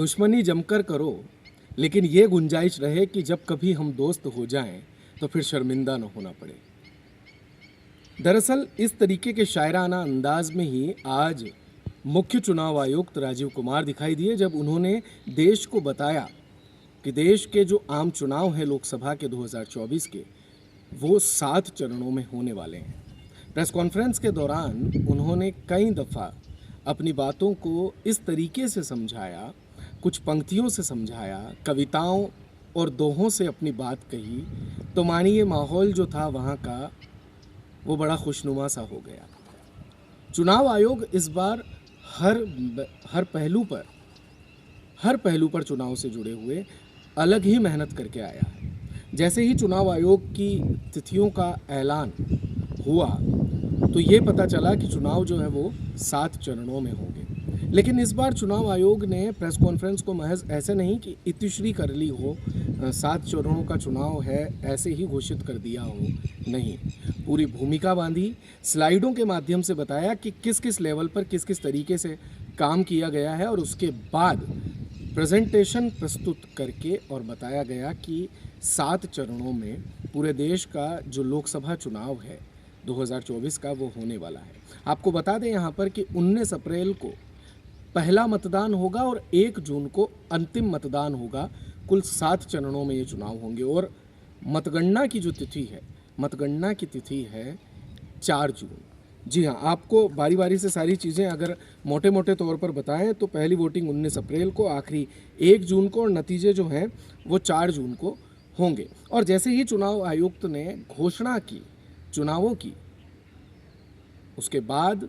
दुश्मनी जमकर करो, लेकिन ये गुंजाइश रहे कि जब कभी हम दोस्त हो जाएं तो फिर शर्मिंदा न होना पड़े। दरअसल इस तरीके के शायराना अंदाज में ही आज मुख्य चुनाव आयुक्त राजीव कुमार दिखाई दिए, जब उन्होंने देश को बताया कि देश के जो आम चुनाव हैं लोकसभा के 2024 के, वो 7 चरणों में होने वाले हैं। प्रेस कॉन्फ्रेंस के दौरान उन्होंने कई दफ़ा अपनी बातों को इस तरीके से समझाया, कुछ पंक्तियों से समझाया, कविताओं और दोहों से अपनी बात कही, तो मानिए माहौल जो था वहाँ का वो बड़ा खुशनुमा सा हो गया। चुनाव आयोग इस बार हर पहलू पर चुनाव से जुड़े हुए अलग ही मेहनत करके आया है। जैसे ही चुनाव आयोग की तिथियों का ऐलान हुआ तो ये पता चला कि चुनाव जो है वो 7 चरणों में होंगे। लेकिन इस बार चुनाव आयोग ने प्रेस कॉन्फ्रेंस को महज ऐसे नहीं कि इतिश्री कर ली हो, 7 चरणों का चुनाव है ऐसे ही घोषित कर दिया हो, नहीं, पूरी भूमिका बांधी, स्लाइडों के माध्यम से बताया कि किस किस लेवल पर किस किस तरीके से काम किया गया है, और उसके बाद प्रेजेंटेशन प्रस्तुत करके और बताया गया कि 7 चरणों में पूरे देश का जो लोकसभा चुनाव है 2024 का वो होने वाला है। आपको बता दें यहाँ पर कि 19 अप्रैल को पहला मतदान होगा और 1 जून को अंतिम मतदान होगा। कुल 7 चरणों में ये चुनाव होंगे और मतगणना की तिथि है 4 जून। जी हाँ, आपको बारी बारी से सारी चीज़ें अगर मोटे मोटे तौर पर बताएं तो पहली वोटिंग 19 अप्रैल को, आखिरी 1 जून को, और नतीजे जो हैं वो 4 जून को होंगे। और जैसे ही चुनाव आयुक्त ने घोषणा की चुनावों की, उसके बाद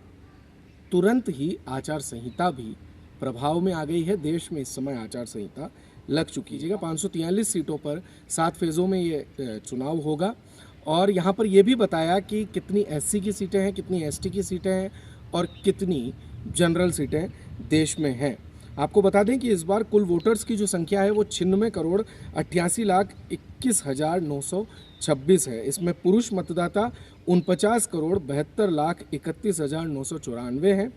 तुरंत ही आचार संहिता भी प्रभाव में आ गई है। देश में इस समय आचार संहिता लग चुकी है। 543 सीटों पर 7 फेज़ों में ये चुनाव होगा। और यहाँ पर यह भी बताया कि कितनी एससी की सीटें हैं, कितनी एसटी की सीटें हैं और कितनी जनरल सीटें देश में हैं। आपको बता दें कि इस बार कुल वोटर्स की जो संख्या है वो 96,88,21,926 है। इसमें पुरुष मतदाता 49,72,31,994 हैं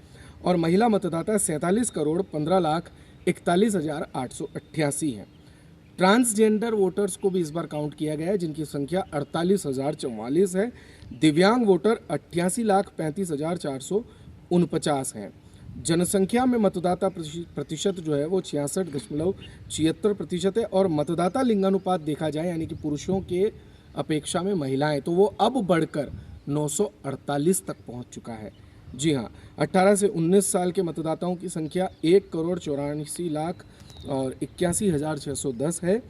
और महिला मतदाता 47,15,41,888 हैं। ट्रांसजेंडर वोटर्स को भी इस बार काउंट किया गया है, जिनकी संख्या 48,044 है। दिव्यांग वोटर 88,35,449 हैं। जनसंख्या में मतदाता प्रतिशत जो है वो 66.76% है। और मतदाता लिंगानुपात देखा जाए, यानी कि पुरुषों के अपेक्षा में महिलाएं, तो वो अब बढ़कर 948 तक पहुंच चुका है। जी हाँ, 18 से 19 साल के मतदाताओं की संख्या 1,84,81,610 है।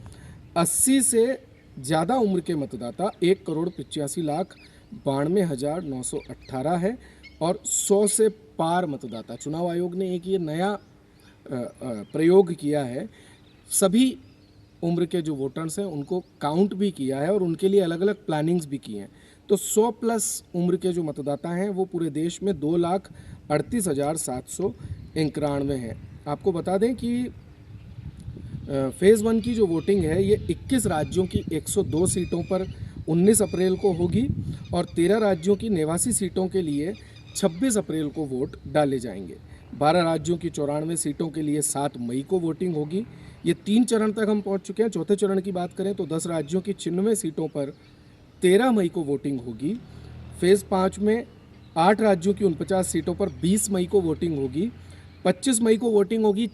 80 से ज़्यादा उम्र के मतदाता 1,85,92,918 है। और 100 से पार मतदाता, चुनाव आयोग ने एक ये नया प्रयोग किया है, सभी उम्र के जो वोटर्स हैं उनको काउंट भी किया है और उनके लिए अलग अलग प्लानिंग्स भी की हैं। तो 100 प्लस उम्र के जो मतदाता हैं वो पूरे देश में 2,38,791 हैं। आपको बता दें कि फेज़ 1 की जो वोटिंग है ये 21 राज्यों की 102 सीटों पर 19 अप्रैल को होगी और 13 राज्यों की 89 सीटों के लिए 26 अप्रैल को वोट डाले जाएंगे। 12 राज्यों की 94 सीटों के लिए 7 मई को वोटिंग होगी। ये 3 चरण तक हम पहुंच चुके हैं। चौथे चरण की बात करें तो 10 राज्यों की 96 सीटों पर 13 मई को वोटिंग होगी। फेज़ 5 में 8 राज्यों की 49 सीटों पर 20 मई को वोटिंग होगी। 25 मई को वोटिंग होगी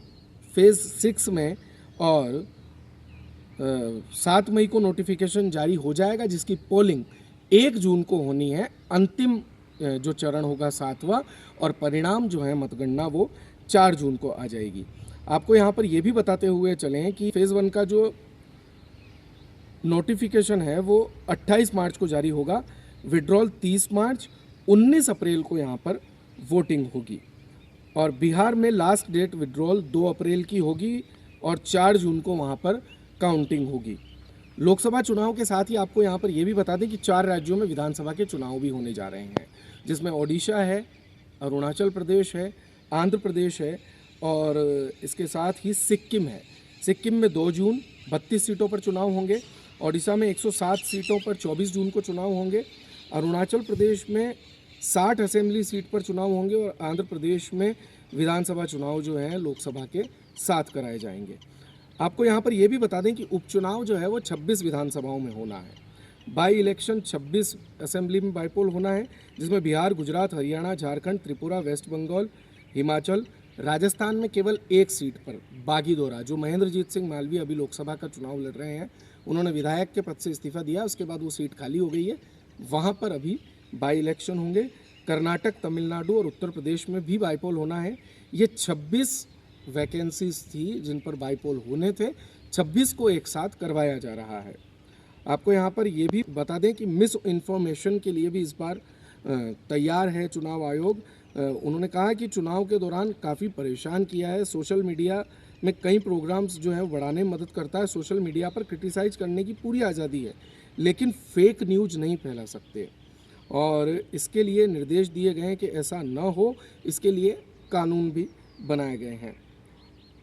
फेज़ 6 में और 7 मई को नोटिफिकेशन जारी हो जाएगा, जिसकी पोलिंग 1 जून को होनी है। अंतिम जो चरण होगा 7वां, और परिणाम जो है मतगणना वो 4 जून को आ जाएगी। आपको यहाँ पर ये भी बताते हुए चलें कि फेज़ 1 का जो नोटिफिकेशन है वो 28 मार्च को जारी होगा, विड्रॉल 30 मार्च, 19 अप्रैल को यहाँ पर वोटिंग होगी। और बिहार में लास्ट डेट विड्रॉल 2 अप्रैल की होगी और 4 जून को वहाँ पर काउंटिंग होगी। लोकसभा चुनाव के साथ ही आपको यहाँ पर यह भी बता दें कि 4 राज्यों में विधानसभा के चुनाव भी होने जा रहे हैं, जिसमें ओडिशा है, अरुणाचल प्रदेश है, आंध्र प्रदेश है और इसके साथ ही सिक्किम है। सिक्किम में 2 जून 32 सीटों पर चुनाव होंगे। ओडिशा में 107 सीटों पर 24 जून को चुनाव होंगे। अरुणाचल प्रदेश में 60 असेंबली सीट पर चुनाव होंगे और आंध्र प्रदेश में विधानसभा चुनाव जो हैं लोकसभा के साथ कराए जाएंगे। आपको यहाँ पर यह भी बता दें कि उपचुनाव जो है वो 26 विधानसभाओं में होना है। बाई इलेक्शन 26 असेंबली में बाईपोल होना है, जिसमें बिहार, गुजरात, हरियाणा, झारखंड, त्रिपुरा, वेस्ट बंगाल, हिमाचल, राजस्थान में केवल एक सीट पर बागीदोरा, जो महेंद्रजीत सिंह मालवीय अभी लोकसभा का चुनाव लड़ रहे हैं, उन्होंने विधायक के पद से इस्तीफा दिया, उसके बाद वो सीट खाली हो गई है, वहाँ पर अभी बाई इलेक्शन होंगे। कर्नाटक, तमिलनाडु और उत्तर प्रदेश में भी बाईपोल होना है। ये 26 वैकेंसीज थी जिन पर बाईपोल होने थे, 26 को एक साथ करवाया जा रहा है। आपको यहाँ पर ये भी बता दें कि मिस इन्फॉर्मेशन के लिए भी इस बार तैयार है चुनाव आयोग। उन्होंने कहा कि चुनाव के दौरान काफ़ी परेशान किया है। सोशल मीडिया में कई प्रोग्राम्स जो हैं बढ़ाने में मदद करता है। सोशल मीडिया पर क्रिटिसाइज करने की पूरी आज़ादी है, लेकिन फेक न्यूज़ नहीं फैला सकते, और इसके लिए निर्देश दिए गए हैं कि ऐसा न हो, इसके लिए कानून भी बनाए गए हैं।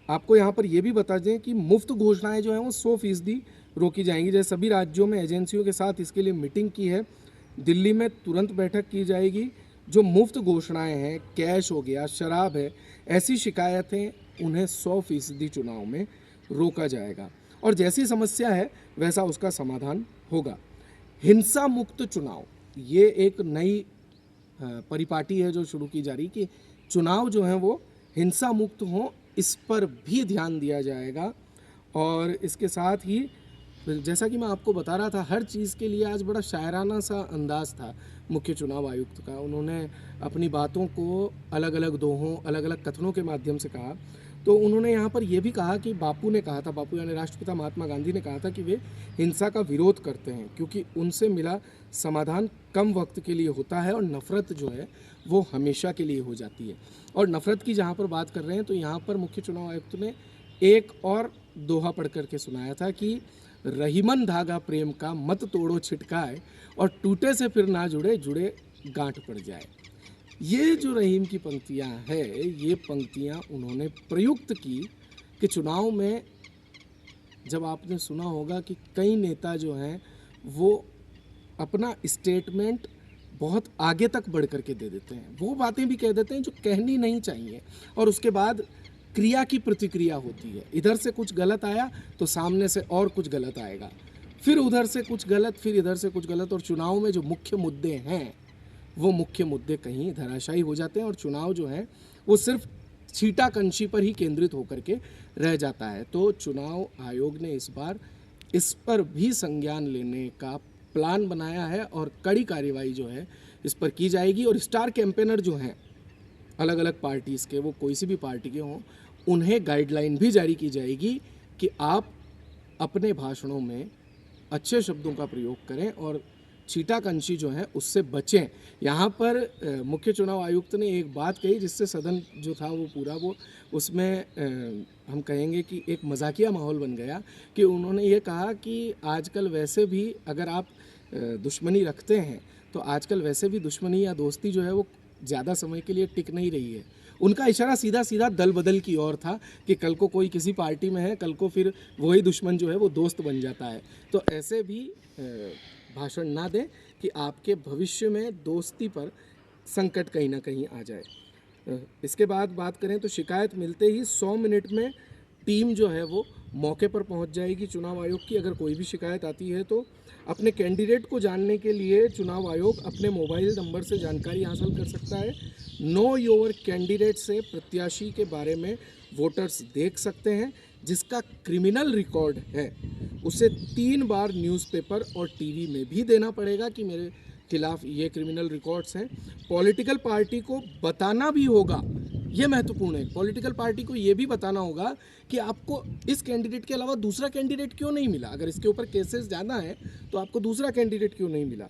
आपको यहाँ पर यह भी बता दें कि मुफ्त घोषणाएं जो हैं वो 100% रोकी जाएंगी। जैसे सभी राज्यों में एजेंसियों के साथ इसके लिए मीटिंग की है। दिल्ली में तुरंत बैठक की जाएगी। जो मुफ्त घोषणाएं हैं, कैश हो गया, शराब है, ऐसी शिकायतें उन्हें 100% चुनाव में रोका जाएगा, और जैसी समस्या है वैसा उसका समाधान होगा। हिंसा मुक्त चुनाव, ये एक नई परिपाटी है जो शुरू की जा रही कि चुनाव जो हैं वो हिंसा मुक्त हों, इस पर भी ध्यान दिया जाएगा। और इसके साथ ही जैसा कि मैं आपको बता रहा था, हर चीज़ के लिए आज बड़ा शायराना सा अंदाज था मुख्य चुनाव आयुक्त का। उन्होंने अपनी बातों को अलग अलग दोहों, अलग अलग कथनों के माध्यम से कहा। तो उन्होंने यहाँ पर यह भी कहा कि बापू ने कहा था, बापू यानी राष्ट्रपिता महात्मा गांधी ने कहा था कि वे हिंसा का विरोध करते हैं, क्योंकि उनसे मिला समाधान कम वक्त के लिए होता है और नफ़रत जो है वो हमेशा के लिए हो जाती है। और नफ़रत की जहाँ पर बात कर रहे हैं तो यहाँ पर मुख्य चुनाव आयुक्त ने एक और दोहा पढ़ करके सुनाया था कि रहीमन धागा प्रेम का मत तोड़ो छिटकाए, और टूटे से फिर ना जुड़े, जुड़े गांठ पड़ जाए। ये जो रहीम की पंक्तियां हैं, ये पंक्तियां उन्होंने प्रयुक्त की कि चुनाव में जब आपने सुना होगा कि कई नेता जो हैं वो अपना स्टेटमेंट बहुत आगे तक बढ़ करके दे देते हैं, वो बातें भी कह देते हैं जो कहनी नहीं चाहिए, और उसके बाद क्रिया की प्रतिक्रिया होती है। इधर से कुछ गलत आया तो सामने से और कुछ गलत आएगा, फिर उधर से कुछ गलत, फिर इधर से कुछ गलत, और चुनाव में जो मुख्य मुद्दे हैं वो मुख्य मुद्दे कहीं धराशायी हो जाते हैं, और चुनाव जो है वो सिर्फ छीटाकंशी पर ही केंद्रित होकर के रह जाता है। तो चुनाव आयोग ने इस बार इस पर भी संज्ञान लेने का प्लान बनाया है, और कड़ी कार्रवाई जो है इस पर की जाएगी। और स्टार कैंपेनर जो हैं अलग अलग पार्टीज़ के, वो कोई सी भी पार्टी के हों, उन्हें गाइडलाइन भी जारी की जाएगी कि आप अपने भाषणों में अच्छे शब्दों का प्रयोग करें और छीटाकंशी जो है उससे बचें। यहाँ पर मुख्य चुनाव आयुक्त ने एक बात कही जिससे सदन जो था वो पूरा वो उसमें हम कहेंगे कि एक मजाकिया माहौल बन गया, कि उन्होंने ये कहा कि आजकल वैसे भी अगर आप दुश्मनी रखते हैं तो आजकल वैसे भी दुश्मनी या दोस्ती जो है वो ज़्यादा समय के लिए टिक नहीं रही है। उनका इशारा सीधा सीधा दल बदल की ओर था कि कल को कोई किसी पार्टी में है, कल को फिर वही दुश्मन जो है वो दोस्त बन जाता है। तो ऐसे भी भाषण ना दें कि आपके भविष्य में दोस्ती पर संकट कहीं ना कहीं आ जाए। इसके बाद बात करें तो शिकायत मिलते ही 100 मिनट में टीम जो है वो मौके पर पहुंच जाएगी चुनाव आयोग की। अगर कोई भी शिकायत आती है तो अपने कैंडिडेट को जानने के लिए चुनाव आयोग अपने मोबाइल नंबर से जानकारी हासिल कर सकता है। नो योर कैंडिडेट से प्रत्याशी के बारे में वोटर्स देख सकते हैं। जिसका क्रिमिनल रिकॉर्ड है उसे 3 बार न्यूज़पेपर और टीवी में भी देना पड़ेगा कि मेरे खिलाफ ये क्रिमिनल रिकॉर्ड्स हैं। पॉलिटिकल पार्टी को बताना भी होगा, ये महत्वपूर्ण है, पॉलिटिकल पार्टी को ये भी बताना होगा कि आपको इस कैंडिडेट के अलावा दूसरा कैंडिडेट क्यों नहीं मिला। अगर इसके ऊपर केसेस ज़्यादा हैं तो आपको दूसरा कैंडिडेट क्यों नहीं मिला।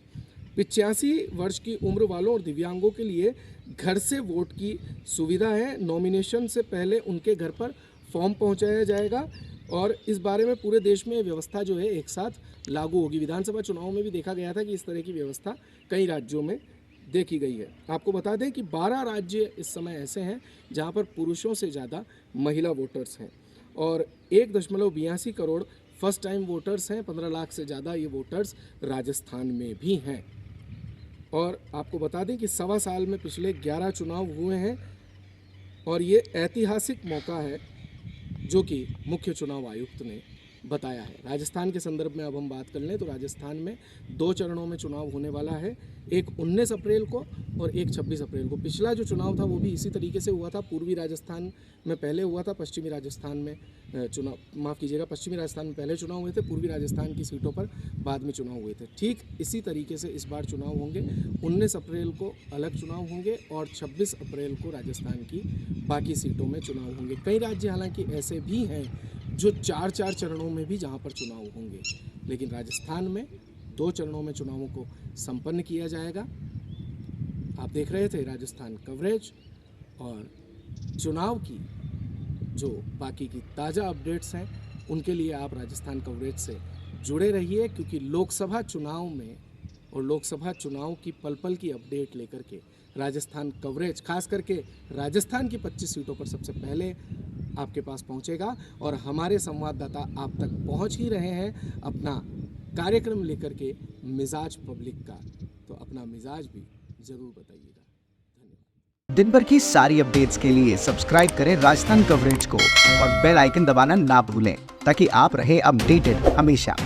85 वर्ष की उम्र वालों और दिव्यांगों के लिए घर से वोट की सुविधा है। नॉमिनेशन से पहले उनके घर पर फॉर्म पहुंचाया जाएगा, और इस बारे में पूरे देश में व्यवस्था जो है एक साथ लागू होगी। विधानसभा चुनाव में भी देखा गया था कि इस तरह की व्यवस्था कई राज्यों में देखी गई है। आपको बता दें कि 12 राज्य इस समय ऐसे हैं जहां पर पुरुषों से ज़्यादा महिला वोटर्स हैं, और 1.82 करोड़ फर्स्ट टाइम वोटर्स हैं। 15 लाख से ज़्यादा ये वोटर्स राजस्थान में भी हैं। और आपको बता दें कि 1.25 साल में पिछले 11 चुनाव हुए हैं और ये ऐतिहासिक मौका है जो कि मुख्य चुनाव आयुक्त ने बताया है। राजस्थान के संदर्भ में अब हम बात कर लें तो राजस्थान में 2 चरणों में चुनाव होने वाला है, एक 19 अप्रैल को और एक 26 अप्रैल को। पिछला जो चुनाव था वो भी इसी तरीके से हुआ था। पूर्वी राजस्थान में पहले हुआ था, पश्चिमी राजस्थान में पश्चिमी राजस्थान में पहले चुनाव हुए थे, पूर्वी राजस्थान की सीटों पर बाद में चुनाव हुए थे। ठीक इसी तरीके से इस बार चुनाव होंगे। 19 अप्रैल को अलग चुनाव होंगे और 26 अप्रैल को राजस्थान की बाकी सीटों में चुनाव होंगे। कई राज्य हालांकि ऐसे भी हैं जो 4-4 चरणों में भी जहां पर चुनाव होंगे, लेकिन राजस्थान में 2 चरणों में चुनावों को संपन्न किया जाएगा। आप देख रहे थे राजस्थान कवरेज, और चुनाव की जो बाकी की ताज़ा अपडेट्स हैं उनके लिए आप राजस्थान कवरेज से जुड़े रहिए, क्योंकि लोकसभा चुनाव में और लोकसभा चुनाव की पल पल की अपडेट लेकर के राजस्थान कवरेज खास करके राजस्थान की 25 सीटों पर सबसे पहले आपके पास पहुंचेगा। और हमारे संवाददाता आप तक पहुंच ही रहे हैं अपना कार्यक्रम लेकर के मिजाज पब्लिक का, तो अपना मिजाज भी जरूर बताइएगा। धन्यवाद। दिन भर की सारी अपडेट्स के लिए सब्सक्राइब करें राजस्थान कवरेज को और बेल आइकन दबाना ना भूलें ताकि आप रहे अपडेटेड हमेशा।